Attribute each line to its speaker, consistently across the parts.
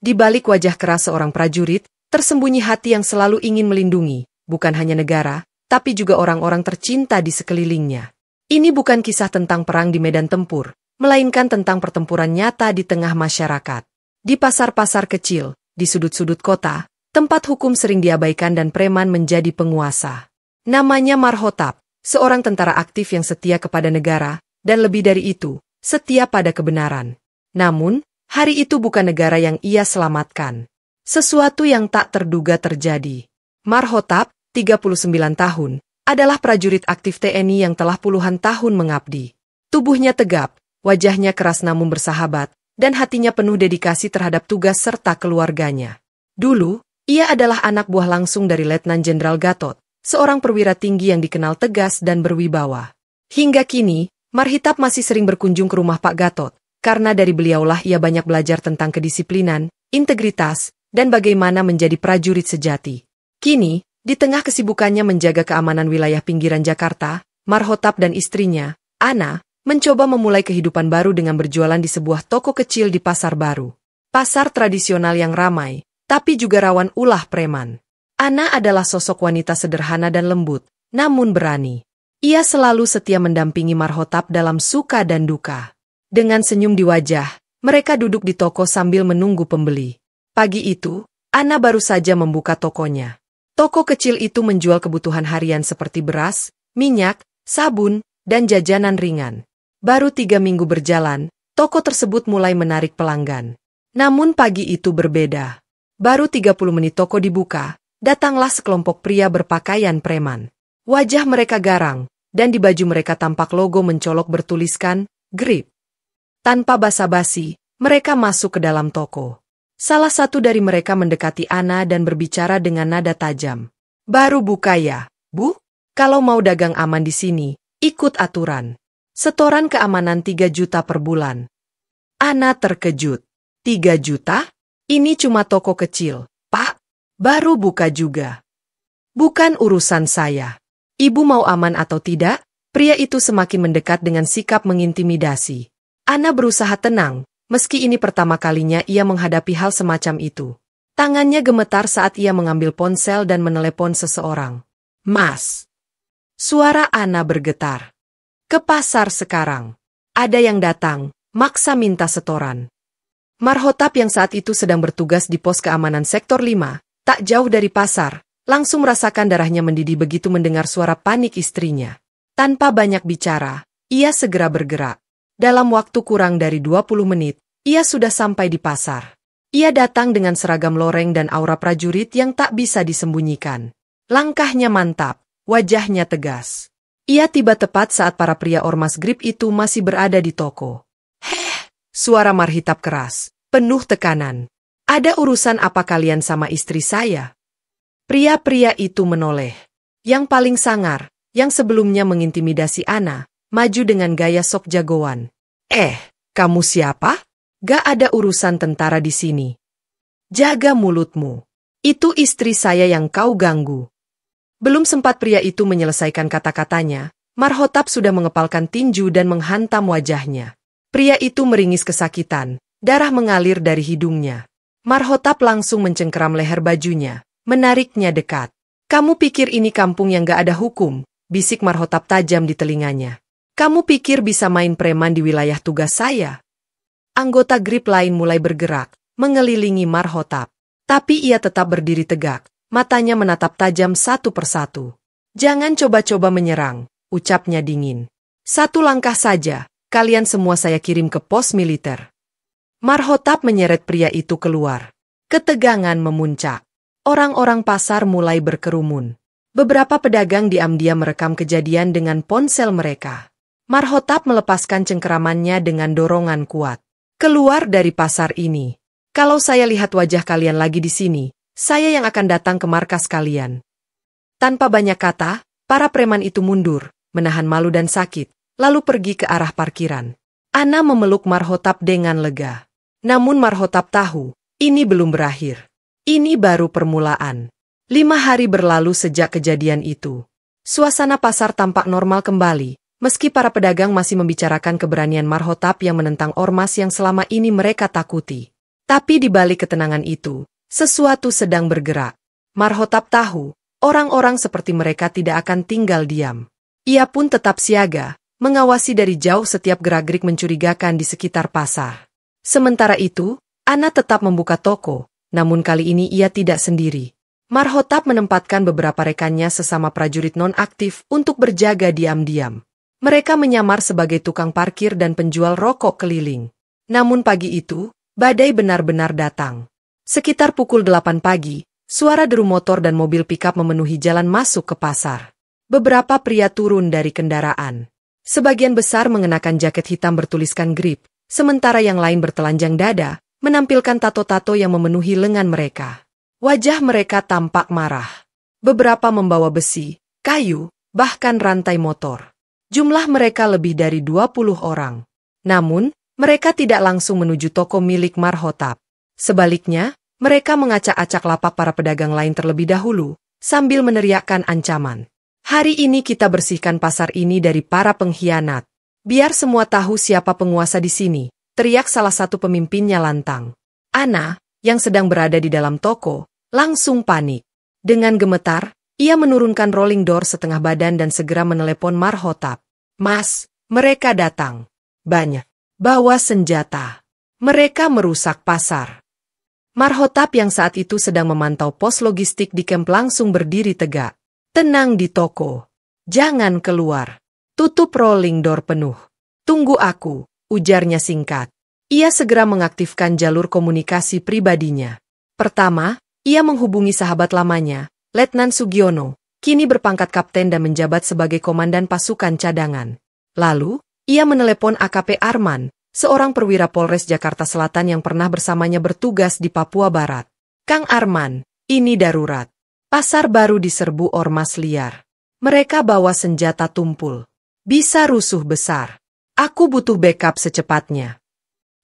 Speaker 1: Di balik wajah keras seorang prajurit, tersembunyi hati yang selalu ingin melindungi, bukan hanya negara, tapi juga orang-orang tercinta di sekelilingnya. Ini bukan kisah tentang perang di medan tempur, melainkan tentang pertempuran nyata di tengah masyarakat. Di pasar-pasar kecil, di sudut-sudut kota, tempat hukum sering diabaikan dan preman menjadi penguasa. Namanya Marhotap, seorang tentara aktif yang setia kepada negara, dan lebih dari itu, setia pada kebenaran. Namun, hari itu bukan negara yang ia selamatkan. Sesuatu yang tak terduga terjadi. Marhotap, 39 tahun, adalah prajurit aktif TNI yang telah puluhan tahun mengabdi. Tubuhnya tegap, wajahnya keras namun bersahabat, dan hatinya penuh dedikasi terhadap tugas serta keluarganya. Dulu, ia adalah anak buah langsung dari Letnan Jenderal Gatot, seorang perwira tinggi yang dikenal tegas dan berwibawa. Hingga kini, Marhotap masih sering berkunjung ke rumah Pak Gatot, karena dari beliaulah ia banyak belajar tentang kedisiplinan, integritas, dan bagaimana menjadi prajurit sejati. Kini, di tengah kesibukannya menjaga keamanan wilayah pinggiran Jakarta, Marhotap dan istrinya, Ana, mencoba memulai kehidupan baru dengan berjualan di sebuah toko kecil di Pasar Baru. Pasar tradisional yang ramai, tapi juga rawan ulah preman. Ana adalah sosok wanita sederhana dan lembut, namun berani. Ia selalu setia mendampingi Marhotap dalam suka dan duka. Dengan senyum di wajah, mereka duduk di toko sambil menunggu pembeli. Pagi itu, Ana baru saja membuka tokonya. Toko kecil itu menjual kebutuhan harian seperti beras, minyak, sabun, dan jajanan ringan. Baru 3 minggu berjalan, toko tersebut mulai menarik pelanggan. Namun pagi itu berbeda. Baru 30 menit toko dibuka, datanglah sekelompok pria berpakaian preman. Wajah mereka garang, dan di baju mereka tampak logo mencolok bertuliskan, Grip. Tanpa basa-basi, mereka masuk ke dalam toko. Salah satu dari mereka mendekati Ana dan berbicara dengan nada tajam. Baru buka ya, Bu? Kalau mau dagang aman di sini, ikut aturan. Setoran keamanan 3 juta per bulan. Ana terkejut. 3 juta? Ini cuma toko kecil, Pak. Baru buka juga. Bukan urusan saya. Ibu mau aman atau tidak? Pria itu semakin mendekat dengan sikap mengintimidasi. Ana berusaha tenang. Meski ini pertama kalinya ia menghadapi hal semacam itu. Tangannya gemetar saat ia mengambil ponsel dan menelepon seseorang. Mas. Suara Ana bergetar. Ke pasar sekarang. Ada yang datang, maksa minta setoran. Marhotap yang saat itu sedang bertugas di pos keamanan sektor 5, tak jauh dari pasar, langsung merasakan darahnya mendidih begitu mendengar suara panik istrinya. Tanpa banyak bicara, ia segera bergerak. Dalam waktu kurang dari 20 menit, ia sudah sampai di pasar. Ia datang dengan seragam loreng dan aura prajurit yang tak bisa disembunyikan. Langkahnya mantap, wajahnya tegas. Ia tiba tepat saat para pria ormas Grip itu masih berada di toko. Heh, suara Marhotap keras, penuh tekanan. Ada urusan apa kalian sama istri saya? Pria-pria itu menoleh. Yang paling sangar, yang sebelumnya mengintimidasi Ana, maju dengan gaya sok jagoan. Kamu siapa? Gak ada urusan tentara di sini. Jaga mulutmu. Itu istri saya yang kau ganggu. Belum sempat pria itu menyelesaikan kata-katanya, Marhotap sudah mengepalkan tinju dan menghantam wajahnya. Pria itu meringis kesakitan, darah mengalir dari hidungnya. Marhotap langsung mencengkeram leher bajunya, menariknya dekat. Kamu pikir ini kampung yang gak ada hukum? Bisik Marhotap tajam di telinganya. Kamu pikir bisa main preman di wilayah tugas saya? Anggota Grip lain mulai bergerak, mengelilingi Marhotap. Tapi ia tetap berdiri tegak, matanya menatap tajam satu persatu. Jangan coba-coba menyerang, ucapnya dingin. 1 langkah saja, kalian semua saya kirim ke pos militer. Marhotap menyeret pria itu keluar. Ketegangan memuncak. Orang-orang pasar mulai berkerumun. Beberapa pedagang diam-diam merekam kejadian dengan ponsel mereka. Marhotap melepaskan cengkeramannya dengan dorongan kuat. Keluar dari pasar ini. Kalau saya lihat wajah kalian lagi di sini, saya yang akan datang ke markas kalian. Tanpa banyak kata, para preman itu mundur, menahan malu dan sakit, lalu pergi ke arah parkiran. Ana memeluk Marhotap dengan lega. Namun Marhotap tahu, ini belum berakhir. Ini baru permulaan. 5 hari berlalu sejak kejadian itu. Suasana pasar tampak normal kembali. Meski para pedagang masih membicarakan keberanian Marhotap yang menentang ormas yang selama ini mereka takuti. Tapi di balik ketenangan itu, sesuatu sedang bergerak. Marhotap tahu, orang-orang seperti mereka tidak akan tinggal diam. Ia pun tetap siaga, mengawasi dari jauh setiap gerak-gerik mencurigakan di sekitar pasar. Sementara itu, Ana tetap membuka toko, namun kali ini ia tidak sendiri. Marhotap menempatkan beberapa rekannya sesama prajurit non-aktif untuk berjaga diam-diam. Mereka menyamar sebagai tukang parkir dan penjual rokok keliling. Namun pagi itu, badai benar-benar datang. Sekitar pukul 8 pagi, suara deru motor dan mobil pikap memenuhi jalan masuk ke pasar. Beberapa pria turun dari kendaraan. Sebagian besar mengenakan jaket hitam bertuliskan grip, sementara yang lain bertelanjang dada, menampilkan tato-tato yang memenuhi lengan mereka. Wajah mereka tampak marah. Beberapa membawa besi, kayu, bahkan rantai motor. Jumlah mereka lebih dari 20 orang. Namun, mereka tidak langsung menuju toko milik Marhotap. Sebaliknya, mereka mengacak-acak lapak para pedagang lain terlebih dahulu, sambil meneriakkan ancaman. Hari ini kita bersihkan pasar ini dari para pengkhianat. Biar semua tahu siapa penguasa di sini, teriak salah satu pemimpinnya lantang. Ana, yang sedang berada di dalam toko, langsung panik. Dengan gemetar, ia menurunkan rolling door setengah badan dan segera menelepon Marhotap. Mas, mereka datang. Banyak. Bawa senjata. Mereka merusak pasar. Marhotap yang saat itu sedang memantau pos logistik di kamp langsung berdiri tegak. Tenang di toko. Jangan keluar. Tutup rolling door penuh. Tunggu aku, ujarnya singkat. Ia segera mengaktifkan jalur komunikasi pribadinya. Pertama, ia menghubungi sahabat lamanya, Letnan Sugiono, kini berpangkat kapten dan menjabat sebagai komandan pasukan cadangan. Lalu, ia menelepon AKP Arman, seorang perwira Polres Jakarta Selatan yang pernah bersamanya bertugas di Papua Barat. Kang Arman, ini darurat. Pasar baru diserbu ormas liar. Mereka bawa senjata tumpul. Bisa rusuh besar. Aku butuh backup secepatnya.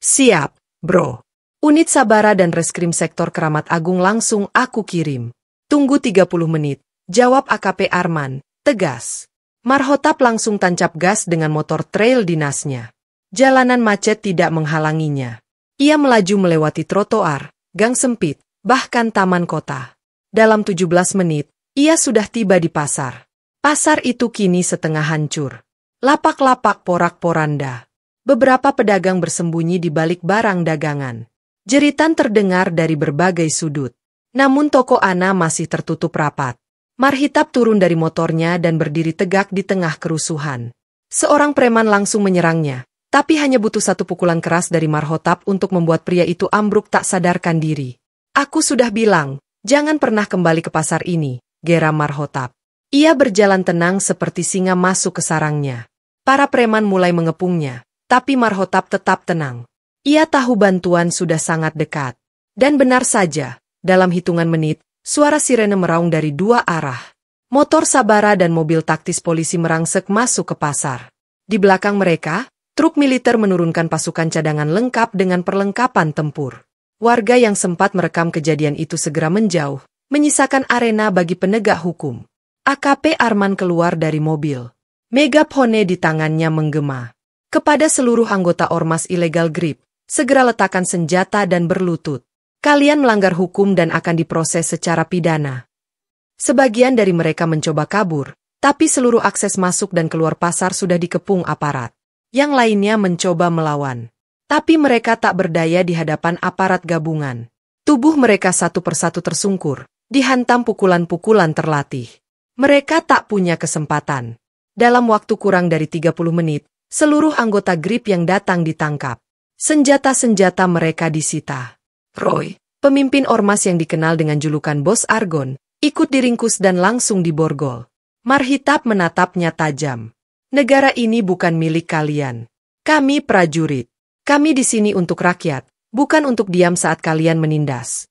Speaker 1: Siap, bro. Unit Sabara dan Reskrim Sektor Keramat Agung langsung aku kirim. Tunggu 30 menit, jawab AKP Arman, tegas. Marhotap langsung tancap gas dengan motor trail dinasnya. Jalanan macet tidak menghalanginya. Ia melaju melewati trotoar, gang sempit, bahkan taman kota. Dalam 17 menit, ia sudah tiba di pasar. Pasar itu kini setengah hancur. Lapak-lapak porak-poranda. Beberapa pedagang bersembunyi di balik barang dagangan. Jeritan terdengar dari berbagai sudut. Namun toko Ana masih tertutup rapat. Marhitap turun dari motornya dan berdiri tegak di tengah kerusuhan. Seorang preman langsung menyerangnya, tapi hanya butuh satu pukulan keras dari Marhotap untuk membuat pria itu ambruk tak sadarkan diri. Aku sudah bilang, jangan pernah kembali ke pasar ini, geram Marhotap. Ia berjalan tenang seperti singa masuk ke sarangnya. Para preman mulai mengepungnya, tapi Marhotap tetap tenang. Ia tahu bantuan sudah sangat dekat. Dan benar saja, dalam hitungan menit, suara sirene meraung dari dua arah. Motor Sabara dan mobil taktis polisi merangsek masuk ke pasar. Di belakang mereka, truk militer menurunkan pasukan cadangan lengkap dengan perlengkapan tempur. Warga yang sempat merekam kejadian itu segera menjauh, menyisakan arena bagi penegak hukum. AKP Arman keluar dari mobil. Megafone di tangannya menggema. Kepada seluruh anggota ormas ilegal GRIP, segera letakkan senjata dan berlutut. Kalian melanggar hukum dan akan diproses secara pidana. Sebagian dari mereka mencoba kabur, tapi seluruh akses masuk dan keluar pasar sudah dikepung aparat. Yang lainnya mencoba melawan. Tapi mereka tak berdaya di hadapan aparat gabungan. Tubuh mereka satu persatu tersungkur, dihantam pukulan-pukulan terlatih. Mereka tak punya kesempatan. Dalam waktu kurang dari 30 menit, seluruh anggota GRIP yang datang ditangkap. Senjata-senjata mereka disita. Roy, pemimpin ormas yang dikenal dengan julukan Bos Argon, ikut diringkus dan langsung diborgol. Marhitap menatapnya tajam. Negara ini bukan milik kalian. Kami prajurit. Kami di sini untuk rakyat, bukan untuk diam saat kalian menindas.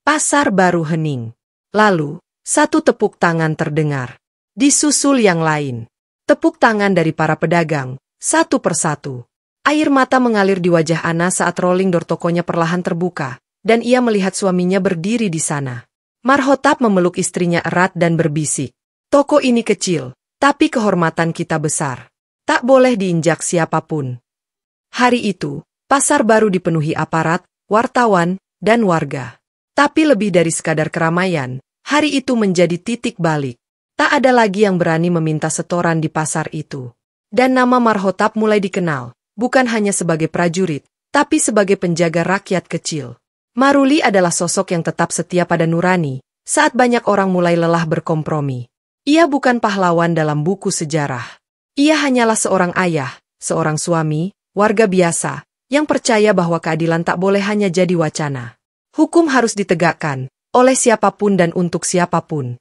Speaker 1: Pasar baru hening. Lalu, satu tepuk tangan terdengar. Disusul yang lain. Tepuk tangan dari para pedagang, satu persatu. Air mata mengalir di wajah Ana saat rolling door tokonya perlahan terbuka, dan ia melihat suaminya berdiri di sana. Marhotap memeluk istrinya erat dan berbisik. Toko ini kecil, tapi kehormatan kita besar. Tak boleh diinjak siapapun. Hari itu, pasar baru dipenuhi aparat, wartawan, dan warga. Tapi lebih dari sekadar keramaian, hari itu menjadi titik balik. Tak ada lagi yang berani meminta setoran di pasar itu. Dan nama Marhotap mulai dikenal, bukan hanya sebagai prajurit, tapi sebagai penjaga rakyat kecil. Maruli adalah sosok yang tetap setia pada nurani, saat banyak orang mulai lelah berkompromi. Ia bukan pahlawan dalam buku sejarah. Ia hanyalah seorang ayah, seorang suami, warga biasa, yang percaya bahwa keadilan tak boleh hanya jadi wacana. Hukum harus ditegakkan, oleh siapapun dan untuk siapapun.